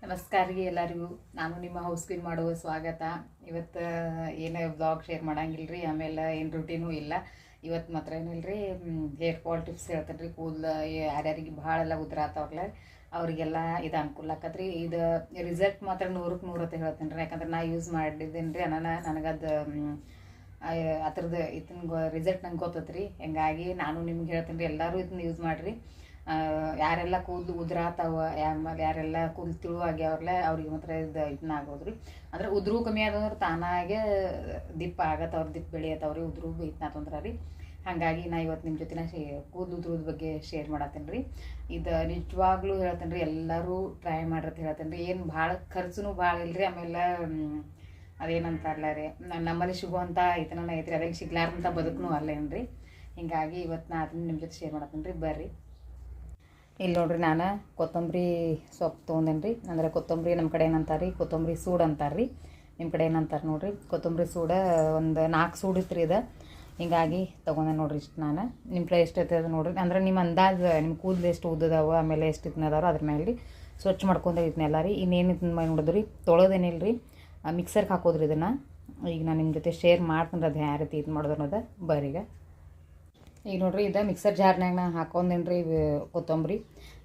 ನಮಸ್ಕಾರ ರೀ ಎಲ್ಲರಿಗೂ. ನಾನು ನಿಮ್ಮ ಹೌಸ್ ಕ್ವೀನ್ ಮಾಡುವ ಸ್ವಾಗತ. ಇವತ್ತು ಏನು ಬ್ಲಾಗ್ ಶೇರ್ ಮಾಡಂಗಿಲ್ಲ ರೀ, ಆಮೇಲೆ ಏನು ರೂಟೀನೂ ಇಲ್ಲ. ಇವತ್ತು ಮಾತ್ರ ಏನಿಲ್ಲ ರೀ, ಹೇರ್ ಫಾಲ್ ಟಿಪ್ಸ್ ಹೇಳ್ತೇನೆ ರೀ. ಕೂದಲು ಯಾರ್ಯಾರಿಗೆ ಭಾಳ ಎಲ್ಲ ಉದುರಾತವ್ರಲ್ಲ ಅವರಿಗೆಲ್ಲ ಇದು ಅನುಕೂಲ ಆಕತ್ರಿ. ಇದು ರಿಸಲ್ಟ್ ಮಾತ್ರ 100ಕ್ಕೆ 100 ಅಂತ ಹೇಳ್ತೇನೆ ರೀ. ಯಾಕಂದ್ರೆ ನಾ ಯೂಸ್ ಮಾಡಿದ್ದೇನೆ ರೀ, ನನಗದು ಅದ್ರದ್ದು ಇದನ್ನ ರಿಸಲ್ಟ್ ನಂಗೆ ಗೊತ್ತೈತೆ ರೀ. ಹಿಂಗಾಗಿ ನಾನು ನಿಮ್ಗೆ ಹೇಳ್ತೇನೆ ರೀ, ಎಲ್ಲರೂ ಇದನ್ನ ಯೂಸ್ ಮಾಡಿರಿ. ಯಾರೆಲ್ಲ ಕೂದಲು ಉದುರಾತವ, ಯಾರೆಲ್ಲ ಕೂದಲು ತಿಳುವಾಗ್ಯಾವ್ರಲ್ಲ ಅವ್ರಿಗೆ ಮಾತ್ರ ಇದನ್ನ ಆಗೋದ್ರಿ. ಅಂದ್ರೆ ಉದುರು ಕಮ್ಮಿ ಆದಂದ್ರೆ ತಾನಾಗೆ ದಿಪ್ಪ ಆಗತ್ತೆ, ಅವ್ರ ದಿಪ್ಪ ಬೆಳೆಯತ್ತವ್ರಿ, ಉದುರು ಇದನ್ನ ತೊಂದ್ರೆ ರೀ. ಹಾಗಾಗಿ ನಾ ಇವತ್ತು ನಿಮ್ಮ ಜೊತೆನ ಕೂದಲು ಉದುರೋದ ಬಗ್ಗೆ ಶೇರ್ ಮಾಡತ್ತೇನೆ ರೀ. ಇದು ನಿಜವಾಗ್ಲೂ ಹೇಳ್ತೇನೆ ರೀ, ಎಲ್ಲರೂ ಟ್ರೈ ಮಾಡಿರತ್ತೆ ಹೇಳ್ತೇನೆ ರೀ. ಏನು ಭಾಳ ಖರ್ಚು ಭಾಳ ಇಲ್ಲರಿ. ಆಮೇಲೆ ಅದೇನಂತಾರಲ್ಲ ರೀ, ನಮ್ಮಲ್ಲಿ ಸಿಗುವಂಥ ಇದನ್ನ ಐತ್ರಿ, ಅದ್ರಲ್ಲಿ ಸಿಗ್ಲಾರ್ದಂಥ ಬದುಕೂ ಅಲ್ಲೇನ್ರಿ. ಹಿಂಗಾಗಿ ಇವತ್ತು ನಾ ಅದನ್ನ ನಿಮ್ಮ ಜೊತೆ ಶೇರ್ ಮಾಡತ್ತೇನೆ ರೀ. ಬರ್ರಿ. ಇಲ್ಲಿ ನೋಡ್ರಿ, ನಾನು ಕೊತ್ತಂಬರಿ ಸೊಪ್ಪು ತೊಗೊಂಡೇನಿ ರೀ. ಅಂದರೆ ಕೊತ್ತಂಬರಿ ನಮ್ಮ ಕಡೆ ಏನಂತಾರೆ ರೀ, ಕೊತ್ತಂಬರಿ ಸೂಡು ಅಂತಾರೆ ರೀ. ನಿಮ್ಮ ಕಡೆ ಏನಂತಾರೆ ನೋಡಿರಿ. ಕೊತ್ತಂಬರಿ ಸೂಡು ಒಂದು 4 ಸೂಡು ಇತ್ತು ರೀ ಇದು. ಹಿಂಗಾಗಿ ತೊಗೊಂಡೆ ನೋಡಿರಿ ಇಷ್ಟು. ನಾನು ನಿಮ್ಮ ಕಡೆ ಎಷ್ಟು ಐತೆ ಅದು ನೋಡಿರಿ. ಅಂದ್ರೆ ನಿಮ್ಮ ಅಂದಾಜು ನಿಮ್ಮ ಕೂದಲು ಎಷ್ಟು ಉದ್ದದಾವ, ಆಮೇಲೆ ಎಷ್ಟು ಇದನ್ನದಾರೋ ಅದ್ರ ಮೇಲೆ ರೀ ಸ್ವಚ್ಛ ಮಾಡ್ಕೊಂಡ್ರೆ ಇದನ್ನೆಲ್ಲ ರೀ. ಇನ್ನೇನು ಇದನ್ನ ಮಾಡಿ ನೋಡಿದ್ರಿ, ತೊಳೋದೇನಿಲ್ಲ ರೀ, ಮಿಕ್ಸರ್ಗೆ ಹಾಕೋದ್ರಿ ಇದನ್ನು. ಈಗ ನಾನು ನಿಮ್ಮ ಜೊತೆ ಶೇರ್ ಮಾಡ್ತೀನಿ ಅದು ಯಾವ ರೀತಿ ಇದು ಮಾಡೋದು ಅನ್ನೋದು. ಬರೀಗ ಈಗ ನೋಡಿರಿ, ಇದು ಮಿಕ್ಸರ್ ಜಾರ್ನಾಗ ನಾನು ಹಾಕೊಂಡೇನಿ ರೀ ಕೊತ್ತಂಬರಿ.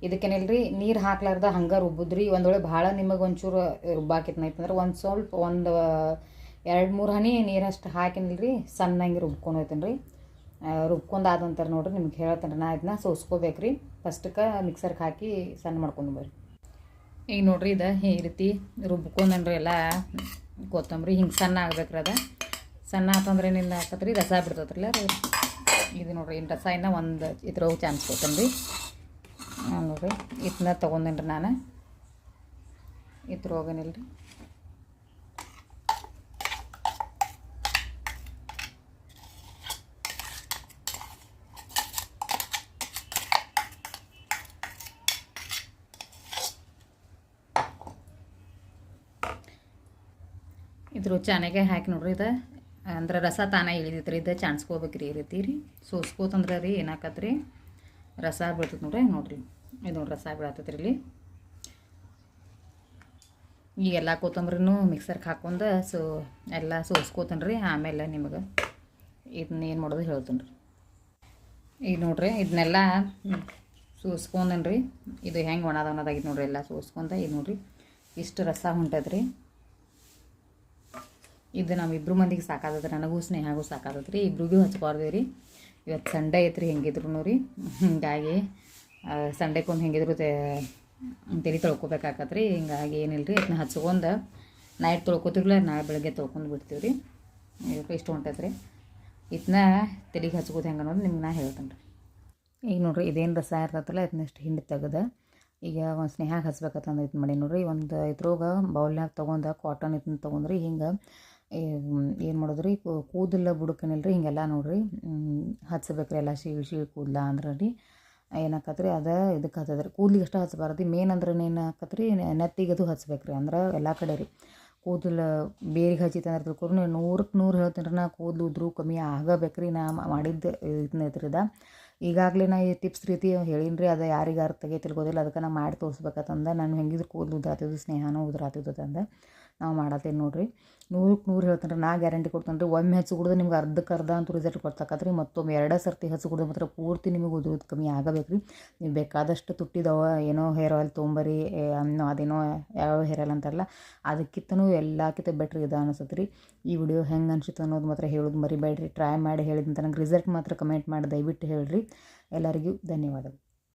ಇದಕ್ಕೇನಿಲ್ಲ ರೀ, ನೀರು ಹಾಕ್ಲಾರ್ದ ಹಂಗೆ ರುಬ್ಬುದ್ರಿ. ಒಂದು ವೇಳೆ ಭಾಳ ನಿಮಗೆ ಒಂಚೂರು ರುಬ್ಬಾಕಿತ್ನೈತಂದ್ರೆ ಒಂದು ಸ್ವಲ್ಪ 2-3 ಹನಿ ನೀರಷ್ಟು ಹಾಕಿನಿಲ್ಲ ರೀ, ಸಣ್ಣಂಗೆ ರುಬ್ಕೊಂಡು ಹೋಯ್ತೇನೆ ರೀ. ರುಬ್ಕೊಂಡಾದಂತಾರೆ ನೋಡಿರಿ, ನಿಮ್ಗೆ ಹೇಳ್ತೇನೆ ರೀ. ನಾ ಇದನ್ನ ಸೋಸ್ಕೋಬೇಕು ರೀ. ಫಸ್ಟಕ್ಕೆ ಮಿಕ್ಸರ್ಗೆ ಹಾಕಿ ಸಣ್ಣ ಮಾಡ್ಕೊಂಡು ಬರ್ರಿ. ಈಗ ನೋಡಿರಿ, ಇದು ಈ ರೀತಿ ರುಬ್ಕೊಂಡೇನ್ರಿ ಎಲ್ಲ ಕೊತ್ತಂಬರಿ. ಹಿಂಗೆ ಸಣ್ಣ ಆಗ್ಬೇಕ್ರಿ. ಅದು ಸಣ್ಣ ಆತಂದ್ರೆ ಏನಿಲ್ಲ ಹಾಕತ್ರಿ, ರಸ ಬಿಡ್ತೈತ್ರಲ್ಲ ರೀ. ಇದು ನೋಡಿರಿ, ಇನ್ನು ರಸ ಇನ್ನೂ ಒಂದು ಇದ್ರೊಳಗೆ ಚಾನ್ಸ್ಕೊತೇನೆ ರೀ. ನೋಡಿರಿ, ಇದನ್ನ ತೊಗೊಂಡೇನಿ ರೀ ನಾನು. ಇದ್ರೊಳಗೇನಿಲ್ಲ ರೀ, ಇದ್ರ ಚೆನ್ನಾಗೆ ಹಾಕಿ ನೋಡ್ರಿ. ಇದು ಅಂದ್ರೆ ರಸ ತಾನೇ ಇಳಿದೈತೆ ರೀ. ಇದು ಚಾನ್ಸ್ಕೋಬೇಕು ರೀ. ಈ ರೀತಿ ರೀ ಸೋಸ್ಕೋತಂದ್ರೆ ರೀ ಏನಾಕತ್ತೆ ರೀ, ರಸ ಬೀಳ್ತದೆ ನೋಡ್ರಿ. ನೋಡಿರಿ, ಇದು ನೋಡ್ರಿ ರಸ ಬೀಳತ್ತೈತೆ ರೀ ಇಲ್ಲಿ. ಈಗೆಲ್ಲ ಕೊತ್ತಂಬರಿನೂ ಮಿಕ್ಸರ್ಗೆ ಹಾಕೊಂಡು ಎಲ್ಲ ಸೋಸ್ಕೋತೇನೆ ರೀ. ಆಮೇಲೆ ನಿಮಗೆ ಇದನ್ನ ಏನು ಮಾಡೋದು ಹೇಳ್ತೇನೆ ರೀ. ಈಗ ನೋಡಿರಿ, ಇದನ್ನೆಲ್ಲ ಸೋಸ್ಕೊಂಡೇನಿ ರೀ. ಇದು ಹೆಂಗೆ ಒಣದ ಅನ್ನೋದಾಗಿತ್ತು ನೋಡಿರಿ. ಎಲ್ಲ ಸೋಸ್ಕೊಂಡ ಇದು ನೋಡಿರಿ, ಇಷ್ಟು ರಸ ಹೊಂಟೈತೆ ರೀ. ಇದು ನಮ್ಮಿಬ್ರು ಮಂದಿಗೆ ಸಾಕಾದತ್ರಿ, ನನಗೂ ಸ್ನೇಹಾಗೂ ಸಾಕಾದತ್ರಿ. ಇಬ್ರಿಗೂ ಹಚ್ಬಾರ್ದು ರೀ. ಇವತ್ತು ಸಂಡೇ ಐತ್ರಿ ಹೆಂಗಿದ್ರು ರೀ. ಹಿಂಗಾಗಿ ಸಂಡೇಕೊಂದು ಹೆಂಗಿದ್ರು ತಲೆ ತೊಳ್ಕೊಬೇಕಾಕತ್ರಿ. ಹಿಂಗಾಗಿ ಏನಿಲ್ಲ ರೀ, ಇದನ್ನ ಹಚ್ಕೊಂಡು ನೈಟ್ ತೊಳ್ಕೊತಿರ್ಲಿಲ್ಲ, ನಾಳೆ ಬೆಳಗ್ಗೆ ತೊಳ್ಕೊಂಡು ಬಿಡ್ತೀವಿ ರೀ. ಇಷ್ಟು ಹೊಂಟೈತೆ ರೀ. ಇದನ್ನ ತಲೆಗೆ ಹಚ್ಕೋದು ಹೆಂಗೆ ಅನ್ನೋದು ನಿಮ್ಗೆ ನಾ ಹೇಳ್ತೇನೆ ರೀ. ಈಗ ನೋಡಿರಿ, ಇದೇನು ರಸ ಇರ್ತೈತಲ್ಲ ಇದನ್ನಷ್ಟು ಹಿಂಡಿ ತೆಗೆದು ಈಗ ಒಂದು ಸ್ನೇಹಾಗ ಹಚ್ಬೇಕಂತಂದು ಇದು ಮಾಡಿ ನೋಡಿರಿ. ಒಂದು ಇದ್ರೊಳಗೆ ಬೌಲ್ನಾಗ ತೊಗೊಂಡು ಕಾಟನ್ ಇದನ್ನ ತೊಗೊಂಡ್ರಿ. ಹಿಂಗೆ ಏನು ಮಾಡೋದ್ರಿ, ಕೂದಲ ಬುಡಕನಿಲ್ಲ ರೀ, ಹಿಂಗೆಲ್ಲ ನೋಡಿರಿ ಹಚ್ಬೇಕ್ರಿ. ಎಲ್ಲ ಶೀಳು ಕೂದಲ ಅಂದ್ರೆ ರೀ ಏನಾಕತ್ರಿ, ಅದು ಇದಕ್ಕೆ ಹಚ್ಚದ್ರಿ. ಕೂದ್ಲಿಗೆ ಅಷ್ಟು ಹಚ್ಬಾರ್ದು. ಮೇನ್ ಅಂದ್ರೆ ಏನಾಕತ್ರಿ, ನೆತ್ತಿಗೆ ಅದು ಹಚ್ಬೇಕ್ರಿ. ಅಂದ್ರೆ ಎಲ್ಲ ಕಡೆ ರೀ ಕೂದಲು ಬೇರಿಗೆ ಹಚ್ಚಿತ್ತು ಅಂದ್ರೆ ತಿಳ್ಕೊರು 100ಕ್ಕೆ 100 ಹೇಳ್ತೀನಿ ರೀ. ನಾ ಕೂದಲು ಉದ್ರು ಕಮ್ಮಿ ಆಗಬೇಕ್ರಿ. ನಾ ಮಾಡಿದ್ದು ಇದನ್ನ ಐತ್ರಿ. ಈಗಾಗಲೇ ನಾ ಈ ಟಿಪ್ಸ್ ರೀತಿ ಹೇಳೀನಿ ರೀ. ಅದು ಯಾರಿಗಾರು ತಿಳ್ಕೋದಿಲ್ಲ, ಅದಕ್ಕೆ ನಾ ಮಾಡಿ ತೋರಿಸ್ಬೇಕಂತಂದು. ನಾನು ಹೆಂಗಿದ್ರು ಕೂದಲು ಉದ್ರಾತಿದ್ದು, ಸ್ನೇಹನೂ ಉದ್ರಾತಿದ್ದು ಅಂದೆ ನಾವು ಮಾಡತ್ತೇನೆ ನೋಡಿರಿ. 100ಕ್ಕೆ 100 ಹೇಳ್ತೇನೆ ರೀ. ನಾ ಗ್ಯಾರಂಟಿ ಕೊಡ್ತೇನೆ ರೀ. ಒಮ್ಮೆ ಹಚ್ಚಿ ಕುಡಿದ್ರೆ ನಿಮ್ಗೆ ಅರ್ಧಕ್ಕೆ ಅಂತೂ ರಿಸಲ್ಟ್ ಕೊಡ್ತಕ್ಕತ್ರಿ. ಮತ್ತೊಮ್ಮೆ 2 ಸರ್ತಿ ಹಚ್ಚಿ ಕುಡಿದ್ರೆ ಮಾತ್ರ ಪೂರ್ತಿ ನಿಮಗೆ ಉದುರೋದು ಕಮ್ಮಿ ಆಗಬೇಕು ರೀ. ನೀವು ಬೇಕಾದಷ್ಟು ತುಟ್ಟಿದವ ಏನೋ ಹೇರ್ ಆಯಿಲ್ ತೊಗೊಂಬರಿ, ಅದೇನೋ ಯಾವ ಹೇರ್ ಆಯಿಲ್ ಅಂತಾರಲ್ಲ, ಅದಕ್ಕಿಂತನೂ ಎಲ್ಲಕ್ಕಿಂತ ಬೆಟ್ರ್ ಇದು ಅನಿಸುತ್ತೆ ರೀ. ಈ ವಿಡಿಯೋ ಹೆಂಗೆ ಅನ್ಸುತ್ತೆ ಅನ್ನೋದು ಮಾತ್ರ ಹೇಳೋದು ಮರಿಬೇಡ್ರಿ. ಟ್ರೈ ಮಾಡಿ ಹೇಳಿದಂತ ನಂಗೆ ರಿಸಲ್ಟ್ ಮಾತ್ರ ಕಮೆಂಟ್ ಮಾಡಿ ದಯವಿಟ್ಟು ಹೇಳಿರಿ. ಎಲ್ಲರಿಗೂ ಧನ್ಯವಾದಗಳು.